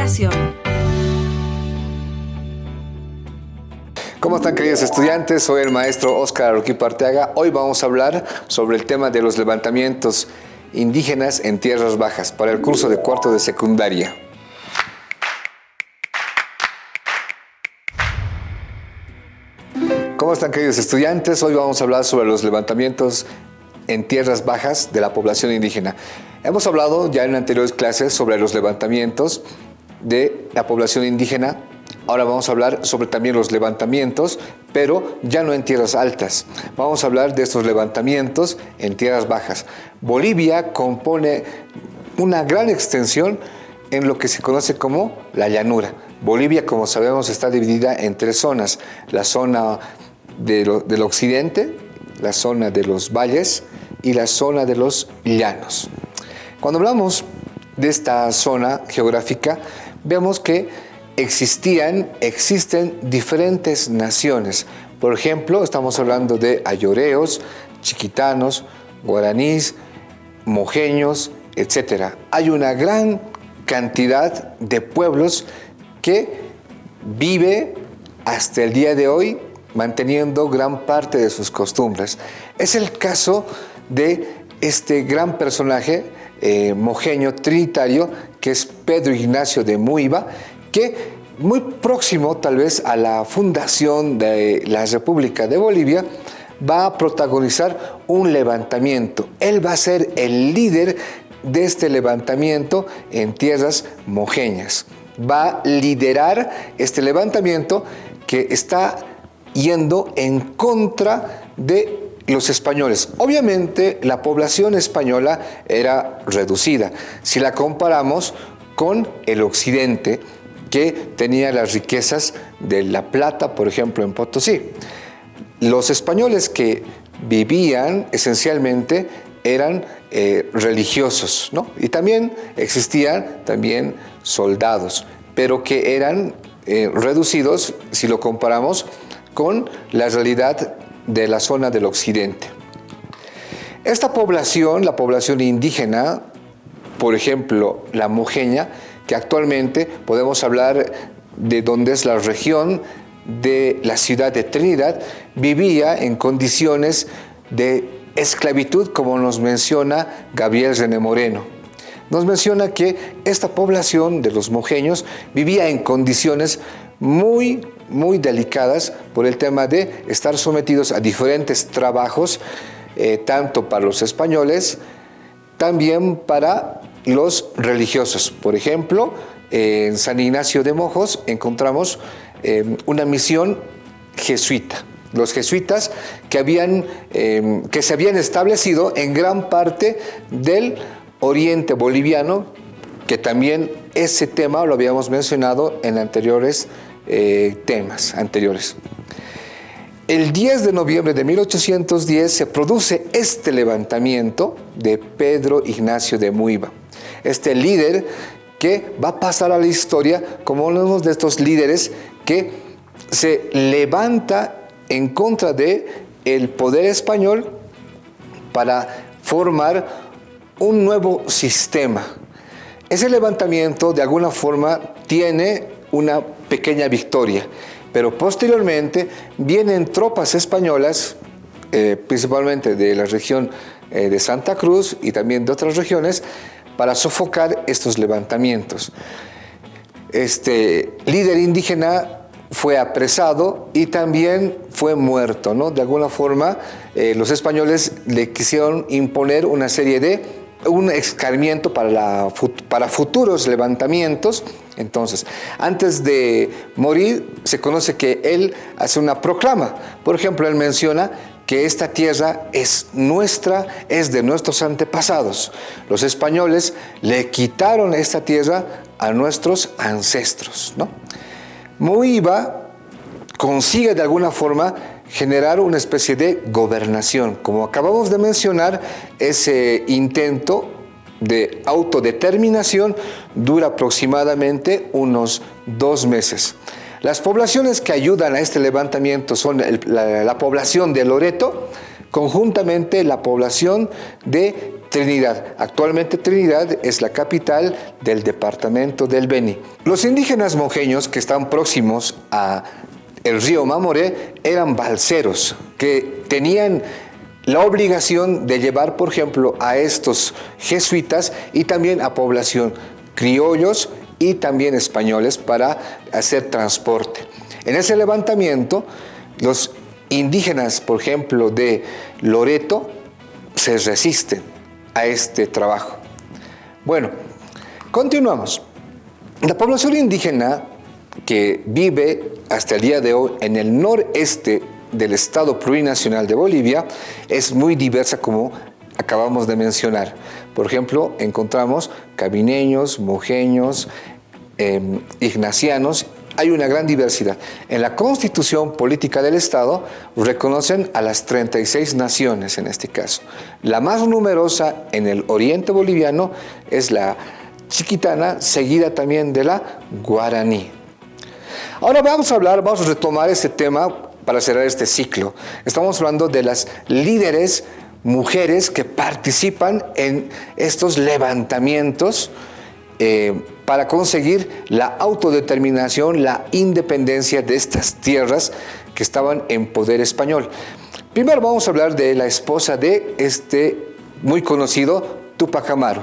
Educación. ¿Cómo están, queridos estudiantes? Soy el maestro Óscar Aroquipa Arteaga. Hoy vamos a hablar sobre el tema de los levantamientos indígenas en tierras bajas para el curso de cuarto de secundaria. ¿Cómo están, queridos estudiantes? Hoy vamos a hablar sobre los levantamientos en tierras bajas de la población indígena. Hemos hablado ya en anteriores clases sobre los levantamientos de la población indígena. Ahora vamos a hablar sobre también los levantamientos, pero ya no en tierras altas. Vamos a hablar de estos levantamientos en tierras bajas. Bolivia compone una gran extensión en lo que se conoce como la llanura. Bolivia, como sabemos, está dividida en tres zonas: la zona del occidente, la zona de los valles y la zona de los llanos. Cuando hablamos de esta zona geográfica, vemos que existen diferentes naciones. Por ejemplo, estamos hablando de ayoreos, chiquitanos, guaraníes, mojeños, etc. Hay una gran cantidad de pueblos que vive hasta el día de hoy manteniendo gran parte de sus costumbres. Es el caso de este gran personaje mojeño trinitario, que es Pedro Ignacio de Muiva, que muy próximo tal vez a la fundación de la República de Bolivia va a protagonizar un levantamiento. Él va a ser el líder de este levantamiento en tierras mojeñas. Va a liderar este levantamiento que está yendo en contra de los españoles. Obviamente la población española era reducida si la comparamos con el occidente, que tenía las riquezas de la plata, por ejemplo, en Potosí. Los españoles que vivían esencialmente eran religiosos, ¿no? Y también existían soldados, pero que eran reducidos si lo comparamos con la realidad de la zona del occidente. Esta población, la población indígena, por ejemplo, la mojeña, que actualmente podemos hablar de donde es la región de la ciudad de Trinidad, vivía en condiciones de esclavitud, como nos menciona Gabriel René Moreno. Nos menciona que esta población de los mojeños vivía en condiciones muy delicadas por el tema de estar sometidos a diferentes trabajos, tanto para los españoles, también para los religiosos. Por ejemplo, en San Ignacio de Mojos encontramos una misión jesuita. Los jesuitas que se habían establecido en gran parte del oriente boliviano, que también ese tema lo habíamos mencionado en anteriores temas anteriores. El 10 de noviembre de 1810 se produce este levantamiento de Pedro Ignacio de Muiva, este líder que va a pasar a la historia como uno de estos líderes que se levanta en contra del poder español para formar un nuevo sistema. Ese levantamiento de alguna forma tiene una pequeña victoria, pero posteriormente vienen tropas españolas, principalmente de la región de Santa Cruz y también de otras regiones, para sofocar estos levantamientos. Este líder indígena fue apresado y también fue muerto, ¿no? De alguna forma, los españoles le quisieron imponer una serie de un escarmiento para futuros levantamientos. Entonces, antes de morir, se conoce que él hace una proclama. Por ejemplo, él menciona que esta tierra es nuestra, es de nuestros antepasados. Los españoles le quitaron esta tierra a nuestros ancestros, ¿no? Muiva consigue de alguna forma generar una especie de gobernación. Como acabamos de mencionar, ese intento de autodeterminación dura aproximadamente unos 2 meses. Las poblaciones que ayudan a este levantamiento son la población de Loreto, conjuntamente la población de Trinidad. Actualmente Trinidad es la capital del departamento del Beni. Los indígenas mojeños que están próximos a el río Mamoré eran balseros que tenían la obligación de llevar, por ejemplo, a estos jesuitas y también a población criollos y también españoles para hacer transporte. En ese levantamiento, los indígenas, por ejemplo, de Loreto, se resisten a este trabajo. Bueno, continuamos. La población indígena que vive hasta el día de hoy en el noreste del Estado Plurinacional de Bolivia es muy diversa, como acabamos de mencionar. Por ejemplo, encontramos cabineños, mojeños, ignacianos. Hay una gran diversidad. En la Constitución Política del Estado reconocen a las 36 naciones en este caso. La más numerosa en el oriente boliviano es la chiquitana, seguida también de la guaraní. Ahora vamos a retomar este tema para cerrar este ciclo. Estamos hablando de las líderes mujeres que participan en estos levantamientos para conseguir la autodeterminación, la independencia de estas tierras que estaban en poder español. Primero vamos a hablar de la esposa de este muy conocido Túpac Amaru,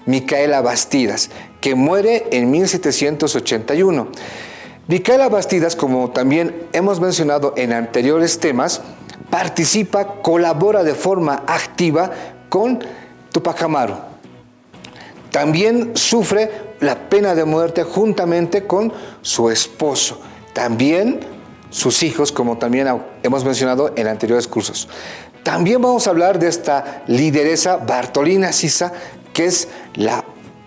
Micaela Bastidas, que muere en 1781. Micaela Bastidas, como también hemos mencionado en anteriores temas, participa, colabora de forma activa con Túpac Amaru. También sufre la pena de muerte juntamente con su esposo. También sus hijos, como también hemos mencionado en anteriores cursos. También vamos a hablar de esta lideresa Bartolina Sisa, que es la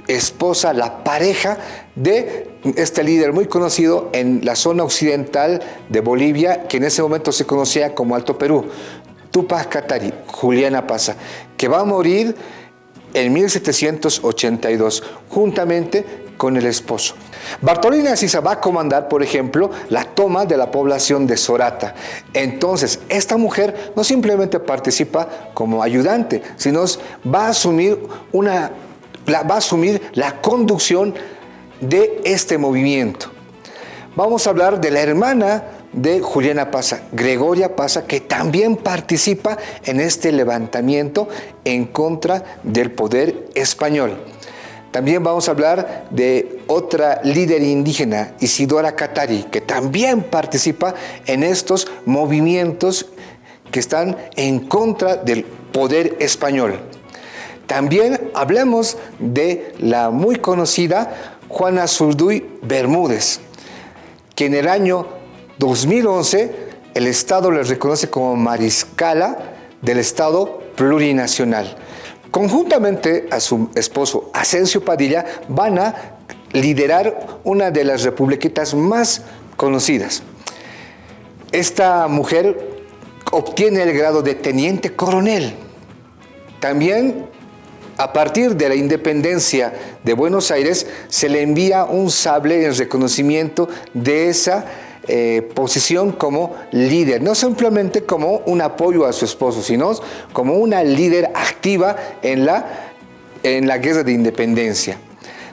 esposa, la pareja de este líder muy conocido en la zona occidental de Bolivia, que en ese momento se conocía como Alto Perú, Túpac Katari, Juliana Pasa, que va a morir en 1782, juntamente con el esposo. Bartolina Sisa va a comandar, por ejemplo, la toma de la población de Sorata. Entonces, esta mujer no simplemente participa como ayudante, sino va a asumir la conducción de este movimiento. Vamos a hablar de la hermana de Juliana Pasa, Gregoria Pasa, que también participa en este levantamiento en contra del poder español. También vamos a hablar de otra líder indígena, Isidora Katari, que también participa en estos movimientos que están en contra del poder español. También hablemos de la muy conocida Juana Zurduy Bermúdez, que en el año 2011 el Estado le reconoce como mariscala del Estado Plurinacional. Conjuntamente a su esposo Asensio Padilla van a liderar una de las republiquitas más conocidas. Esta mujer obtiene el grado de teniente coronel. También, a partir de la independencia de Buenos Aires, se le envía un sable en reconocimiento de esa posición como líder, no simplemente como un apoyo a su esposo, sino como una líder activa en la guerra de independencia.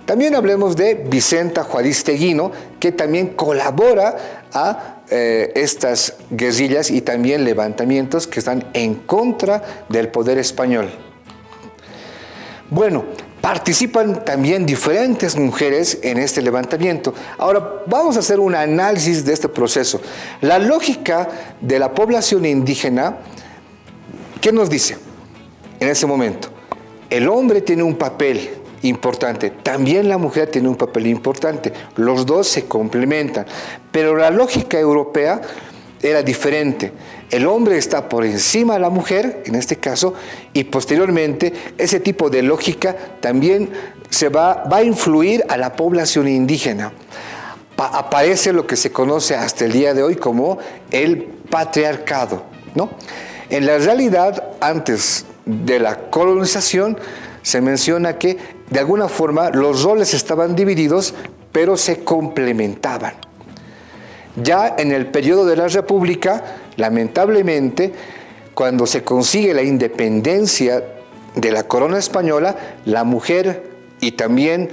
También hablemos de Vicenta Juárez Teguino, que también colabora a estas guerrillas y también levantamientos que están en contra del poder español. Bueno, participan también diferentes mujeres en este levantamiento. Ahora, vamos a hacer un análisis de este proceso. La lógica de la población indígena, ¿qué nos dice en ese momento? El hombre tiene un papel importante, también la mujer tiene un papel importante. Los dos se complementan, pero la lógica europea era diferente. El hombre está por encima de la mujer, en este caso, y posteriormente ese tipo de lógica también va a influir a la población indígena. Aparece lo que se conoce hasta el día de hoy como el patriarcado, ¿no? En la realidad, antes de la colonización, se menciona que de alguna forma los roles estaban divididos, pero se complementaban. Ya en el periodo de la República, lamentablemente, cuando se consigue la independencia de la corona española, la mujer, y también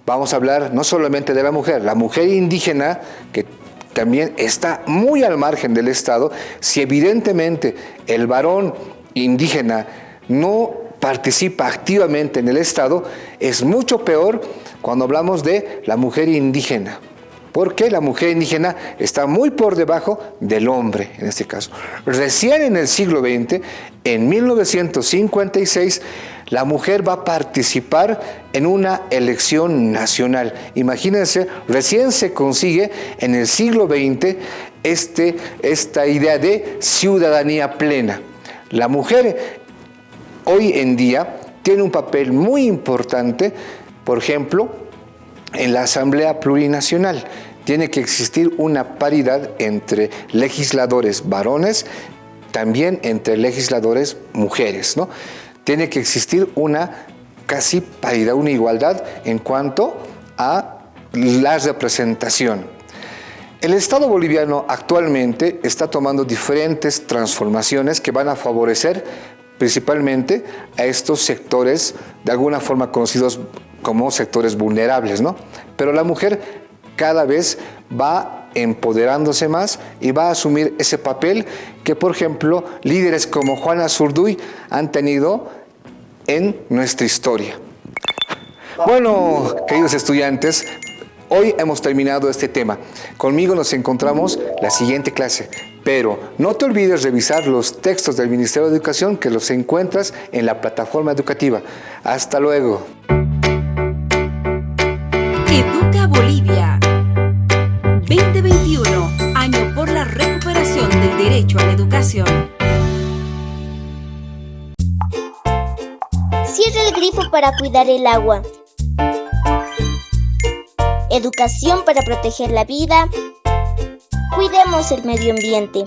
vamos a hablar no solamente de la mujer indígena, que también está muy al margen del Estado. Si evidentemente el varón indígena no participa activamente en el Estado, es mucho peor cuando hablamos de la mujer indígena, porque la mujer indígena está muy por debajo del hombre en este caso. Recién en el siglo XX, en 1956, la mujer va a participar en una elección nacional. Imagínense, recién se consigue en el siglo XX esta idea de ciudadanía plena. La mujer hoy en día tiene un papel muy importante, por ejemplo, en la Asamblea Plurinacional. Tiene que existir una paridad entre legisladores varones, también entre legisladores mujeres, ¿no? Tiene que existir una casi paridad, una igualdad en cuanto a la representación. El Estado boliviano actualmente está tomando diferentes transformaciones que van a favorecer principalmente a estos sectores, de alguna forma conocidos como sectores vulnerables, ¿no? Pero la mujer cada vez va empoderándose más y va a asumir ese papel que, por ejemplo, líderes como Juana Zurduy han tenido en nuestra historia. Bueno, queridos estudiantes, hoy hemos terminado este tema. Conmigo nos encontramos la siguiente clase, pero no te olvides revisar los textos del Ministerio de Educación, que los encuentras en la plataforma educativa. Hasta luego. Educa Bolivia 2021, año por la recuperación del derecho a la educación. Cierra el grifo para cuidar el agua. Educación para proteger la vida. Cuidemos el medio ambiente.